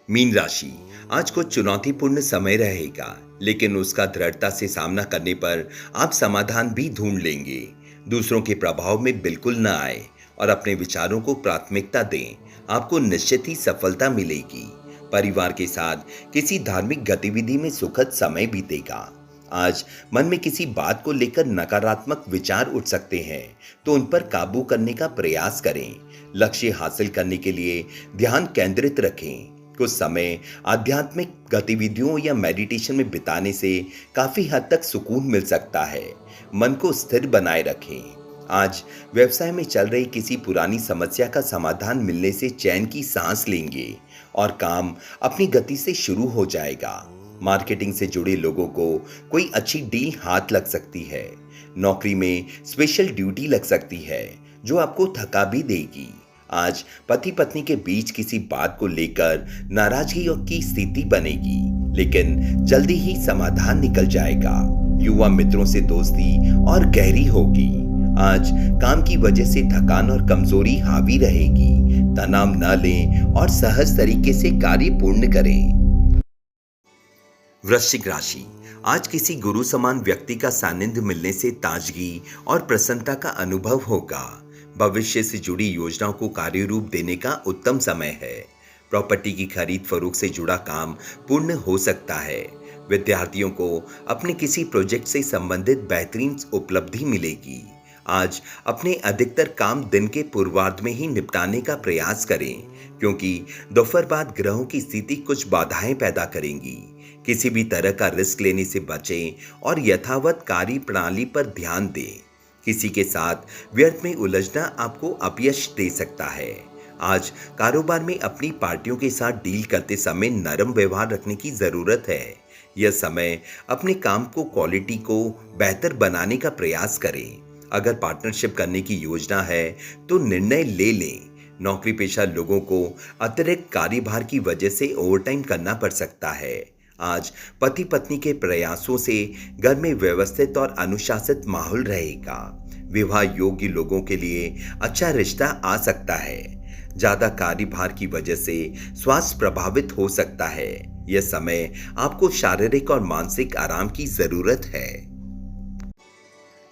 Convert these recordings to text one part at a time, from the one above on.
Mean राशि, आज कुछ चुनौतीपूर्ण समय रहेगा, लेकिन उसका दृढ़ता से सामना करने पर आप समाधान भी ढूंढ लेंगे। दूसरों के प्रभाव में बिल्कुल न आए और अपने विचारों को प्राथमिकता दें। आपको निश्चित ही सफलता मिलेगी। परिवार के साथ किसी धार्मिक गतिविधि में सुखद समय बीतेगा। आज मन में किसी बात को लेकर नकारात्मक विचार उठ सकते हैं, तो उन पर काबू करने का प्रयास करें। लक्ष्य हासिल करने के लिए ध्यान केंद्रित रखें। कुछ समय आध्यात्मिक गतिविधियों या मेडिटेशन में बिताने से काफी हद तक सुकून मिल सकता है। मन को स्थिर बनाए रखें। आज व्यवसाय में चल रही किसी पुरानी समस्या का समाधान मिलने से चैन की सांस लेंगे और काम अपनी गति से शुरू हो जाएगा। मार्केटिंग से जुड़े लोगों को कोई अच्छी डील हाथ लग सकती है। नौकरी में स्पेशल ड्यूटी लग सकती है जो आपको थका भी देगी। आज पति पत्नी के बीच किसी बात को लेकर नाराजगी की स्थिति बनेगी, लेकिन जल्दी ही समाधान निकल जाएगा। युवा मित्रों से दोस्ती और गहरी होगी। आज काम की वजह से थकान और कमजोरी हावी रहेगी। तनाव न लें और सहज तरीके से कार्य पूर्ण करें। वृश्चिक राशि, आज किसी गुरु समान व्यक्ति का सानिध्य मिलने से ताजगी और प्रसन्नता का अनुभव होगा। भविष्य से जुड़ी योजनाओं को कार्य रूप देने का उत्तम समय है। प्रॉपर्टी की खरीद फरोख्त से जुड़ा काम पूर्ण हो सकता है। विद्यार्थियों को अपने किसी प्रोजेक्ट से संबंधित बेहतरीन उपलब्धि मिलेगी। आज अपने अधिकतर काम दिन के पूर्वार्ध में ही निपटाने का प्रयास करें, क्योंकि दोपहर बाद ग्रहों की स्थिति कुछ बाधाएं पैदा करेंगी। किसी भी तरह का रिस्क लेने से बचें और यथावत कार्य प्रणाली पर ध्यान दें। किसी के साथ व्यर्थ में उलझना आपको अपयश दे सकता है। आज कारोबार में अपनी पार्टियों के साथ डील करते समय नरम व्यवहार रखने की जरूरत है। यह समय अपने काम को क्वालिटी को बेहतर बनाने का प्रयास करें। अगर पार्टनरशिप करने की योजना है तो निर्णय ले लें। नौकरी पेशा लोगों को अतिरिक्त कार्यभार की वजह से ओवरटाइम करना पड़ सकता है। आज पति पत्नी के प्रयासों से घर में व्यवस्थित और अनुशासित माहौल रहेगा। विवाह योग्य लोगों के लिए अच्छा रिश्ता आ सकता है। ज्यादा कार्यभार की वजह से स्वास्थ्य प्रभावित हो सकता है। यह समय आपको शारीरिक और मानसिक आराम की जरूरत है।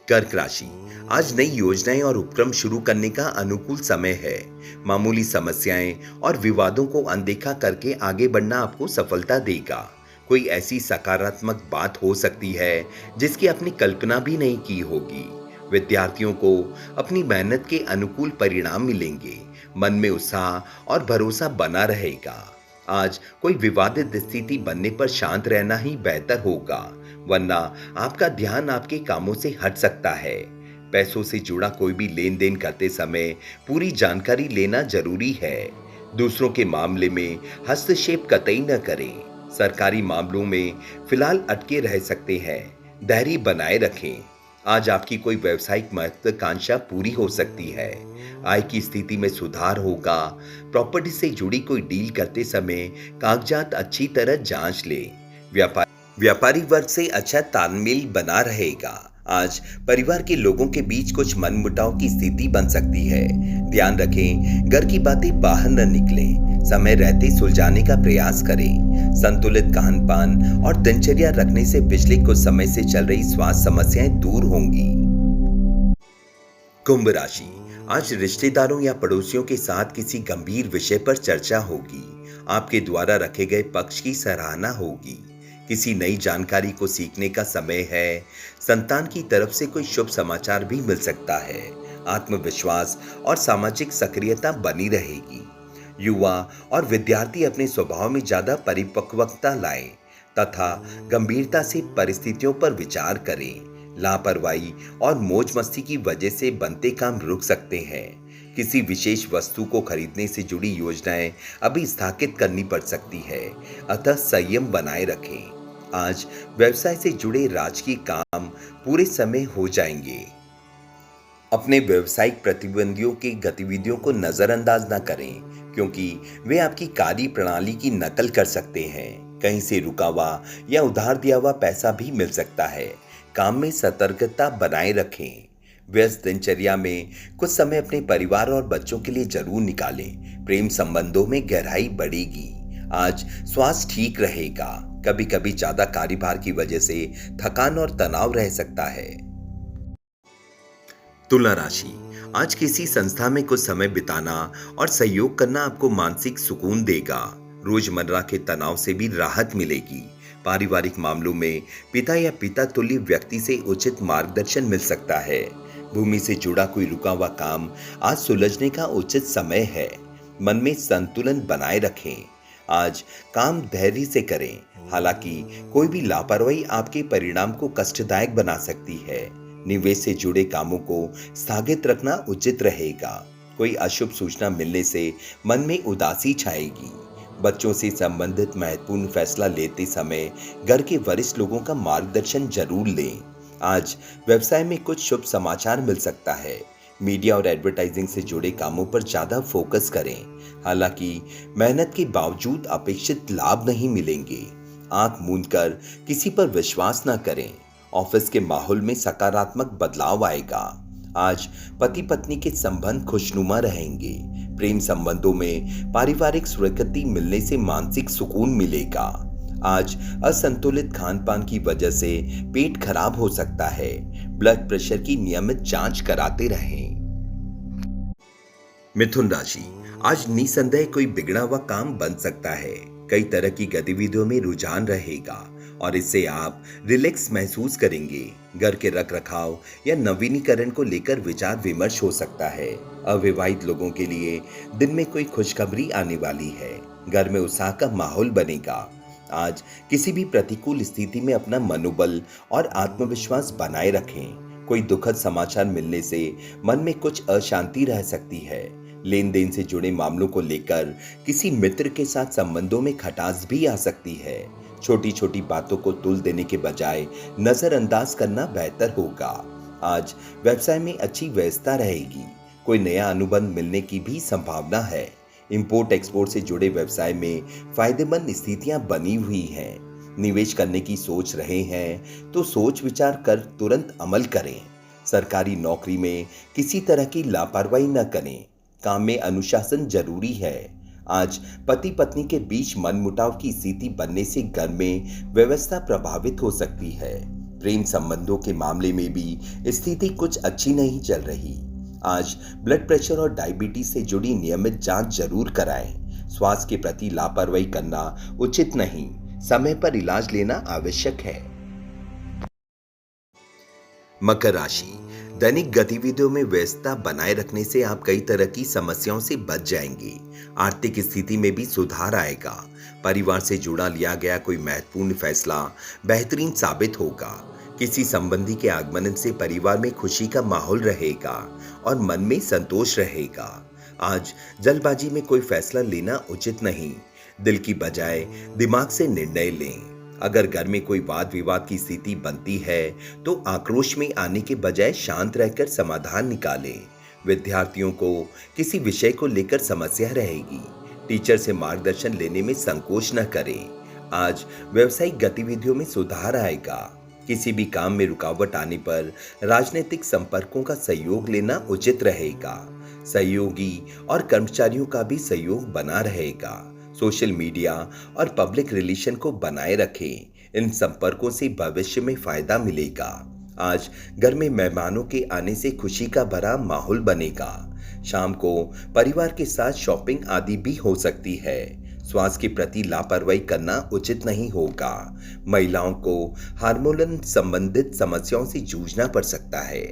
कर्क राशि, आज नई योजनाएं और उपक्रम शुरू करने का अनुकूल समय है। मामूली समस्याएं और विवादों को अनदेखा करके आगे बढ़ना आपको सफलता देगा। कोई ऐसी सकारात्मक बात हो सकती है जिसकी आपने कल्पना भी नहीं की होगी। विद्यार्थियों को अपनी मेहनत के अनुकूल परिणाम मिलेंगे। मन में उत्साह और भरोसा बना रहेगा। आज कोई विवादित स्थिति बनने पर शांत रहना ही बेहतर होगा, वरना आपका ध्यान आपके कामों से हट सकता है। पैसों से जुड़ा कोई भी लेन देन करते समय पूरी जानकारी लेना जरूरी है। दूसरों के मामले में हस्तक्षेप कतई न करें। सरकारी मामलों में फिलहाल अटके रह सकते हैं। धैर्य बनाए रखें। आज आपकी कोई व्यावसायिक महत्वाकांक्षा पूरी हो सकती है। आय की स्थिति में सुधार होगा। प्रॉपर्टी से जुड़ी कोई डील करते समय कागजात अच्छी तरह जांच लें। व्यापारी वर्ग से अच्छा तालमेल बना रहेगा। आज परिवार के लोगों के बीच कुछ मनमुटाव की स्थिति बन सकती है। ध्यान रखें, घर की बातें बाहर न निकलें। समय रहते सुलझाने का प्रयास करें। संतुलित खान पान और दिनचर्या रखने से पिछले कुछ समय से चल रही स्वास्थ्य समस्याएं दूर होंगी। कुंभ राशि, आज रिश्तेदारों या पड़ोसियों के साथ किसी गंभीर विषय पर चर्चा होगी। आपके द्वारा रखे गए पक्ष की सराहना होगी। किसी नई जानकारी को सीखने का समय है। संतान की तरफ से कोई शुभ समाचार भी मिल सकता है। आत्मविश्वास और सामाजिक सक्रियता बनी रहेगी। युवा और विद्यार्थी अपने स्वभाव में ज्यादा परिपक्वता लाएं तथा गंभीरता से परिस्थितियों पर विचार करें। लापरवाही और मौज मस्ती की वजह से बनते काम रुक सकते हैं। किसी विशेष वस्तु को खरीदने से जुड़ी योजनाएं अभी स्थगित करनी पड़ सकती है, अतः संयम बनाए रखें। आज व्यवसाय से जुड़े राजकीय काम पूरे समय हो जाएंगे। अपने व्यवसायिक प्रतिद्वंदियों की गतिविधियों को नजरअंदाज न करें, क्योंकि वे आपकी कार्य प्रणाली की नकल कर सकते हैं। कहीं से रुका हुआ या उधार दिया हुआ पैसा भी मिल सकता है। काम में सतर्कता बनाए रखें। व्यस्त दिनचर्या में कुछ समय अपने परिवार और बच्चों के लिए जरूर निकालें। प्रेम संबंधों में गहराई बढ़ेगी। आज स्वास्थ्य ठीक रहेगा। कभी कभी ज्यादा कार्यभार की वजह से थकान और तनाव रह सकता है। तुला राशि, आज किसी संस्था में कुछ समय बिताना और सहयोग करना आपको मानसिक सुकून देगा। रोजमर्रा के तनाव से भी राहत मिलेगी। पारिवारिक मामलों में पिता या पिता तुल्य व्यक्ति से उचित मार्गदर्शन मिल सकता है। भूमि से जुड़ा कोई रुका हुआ काम आज सुलझने का उचित समय है। मन में संतुलन बनाए रखें। आज काम धैर्य से करें। हालांकि कोई भी लापरवाही आपके परिणाम को कष्टदायक बना सकती है। निवेश से जुड़े कामों को स्थगित रखना उचित रहेगा। कोई अशुभ सूचना मिलने से मन में उदासी छाएगी। बच्चों से संबंधित महत्वपूर्ण फैसला लेते समय घर के वरिष्ठ लोगों का मार्गदर्शन जरूर लें। आज व्यवसाय में कुछ शुभ समाचार मिल सकता है। मीडिया और एडवर्टाइजिंग से जुड़े कामों पर ज्यादा फोकस करें। हालांकि मेहनत के बावजूद अपेक्षित लाभ नहीं मिलेंगे। आंख मूंद कर किसी पर विश्वास न करें। ऑफिस के माहौल में सकारात्मक बदलाव आएगा। आज पति पत्नी के संबंध खुशनुमा रहेंगे। प्रेम संबंधों में पारिवारिक स्वीकृति मिलने से मानसिक सुकून मिलेगा। आज असंतुलित खान पान की वजह से पेट खराब हो सकता है। ब्लड प्रेशर की नियमित जांच कराते रहें। मिथुन राशि, आज निसंदेह कोई बिगड़ा हुआ काम बन सकता है। कई तरह की गतिविधियों में रुझान रहेगा और इससे आप रिलैक्स महसूस करेंगे। घर के रख रखाव या नवीनीकरण को लेकर विचार विमर्श हो सकता है। अविवाहित लोगों के लिए दिन में कोई खुशखबरी आने वाली है। घर में उत्साह का माहौल बनेगा। आज किसी भी प्रतिकूल स्थिति में अपना मनोबल और आत्मविश्वास बनाए रखें। कोई दुखद समाचार मिलने से मन में कुछ अशांति रह सकती है। लेन देन से जुड़े मामलों को लेकर किसी मित्र के साथ संबंधों में खटास भी आ सकती है। छोटी छोटी बातों को तुल देने के बजाय नजरअंदाज करना बेहतर होगा। आज व्यवसाय में अच्छी व्यस्तता रहेगी। कोई नया अनुबंध मिलने की भी संभावना है। इंपोर्ट एक्सपोर्ट से जुड़े व्यवसाय में फायदेमंद स्थितियां बनी हुई हैं। निवेश करने की सोच रहे हैं तो सोच विचार कर तुरंत अमल करें। सरकारी नौकरी में किसी तरह की लापरवाही न करें। काम में अनुशासन जरूरी है। आज पति पत्नी के बीच मनमुटाव की स्थिति बनने से घर में व्यवस्था प्रभावित हो सकती है। प्रेम संबंधों के मामले में भी स्थिति कुछ अच्छी नहीं चल रही। आज ब्लड प्रेशर और डायबिटीज से जुड़ी नियमित जांच जरूर कराएं। स्वास्थ्य के प्रति लापरवाही करना उचित नहीं। समय पर इलाज लेना आवश्यक है। मकर राशि, दैनिक गतिविधियों में व्यस्तता बनाए रखने से आप कई तरह की समस्याओं से बच जाएंगे। आर्थिक स्थिति में भी सुधार आएगा। परिवार से जुड़ा लिया गया कोई महत्वपूर्ण फैसला बेहतरीन साबित होगा। किसी संबंधी के आगमन से परिवार में खुशी का माहौल रहेगा और मन में संतोष रहेगा। आज जल्दबाजी में कोई फैसला लेना उचित नहीं। दिल की बजाय दिमाग से निर्णय लें। अगर घर में कोई वाद विवाद की स्थिति बनती है तो आक्रोश में आने के बजाय शांत रहकर समाधान निकालें। विद्यार्थियों को किसी विषय को लेकर समस्या रहेगी। टीचर से मार्गदर्शन लेने में संकोच न करें। आज व्यावसायिक गतिविधियों में सुधार आएगा। किसी भी काम में रुकावट आने पर राजनीतिक संपर्कों का सहयोग लेना उचित रहेगा। सहयोगी और कर्मचारियों का भी सहयोग बना रहेगा। सोशल मीडिया और पब्लिक रिलेशन को बनाए रखें। इन संपर्कों से भविष्य में फायदा मिलेगा। आज घर में मेहमानों के आने से खुशी का भरा माहौल बनेगा। शाम को परिवार के साथ शॉपिंग आदि भी हो सकती है। स्वास्थ्य के प्रति लापरवाही करना उचित नहीं होगा। महिलाओं को हार्मोन संबंधित समस्याओं से जूझना पड़ सकता है।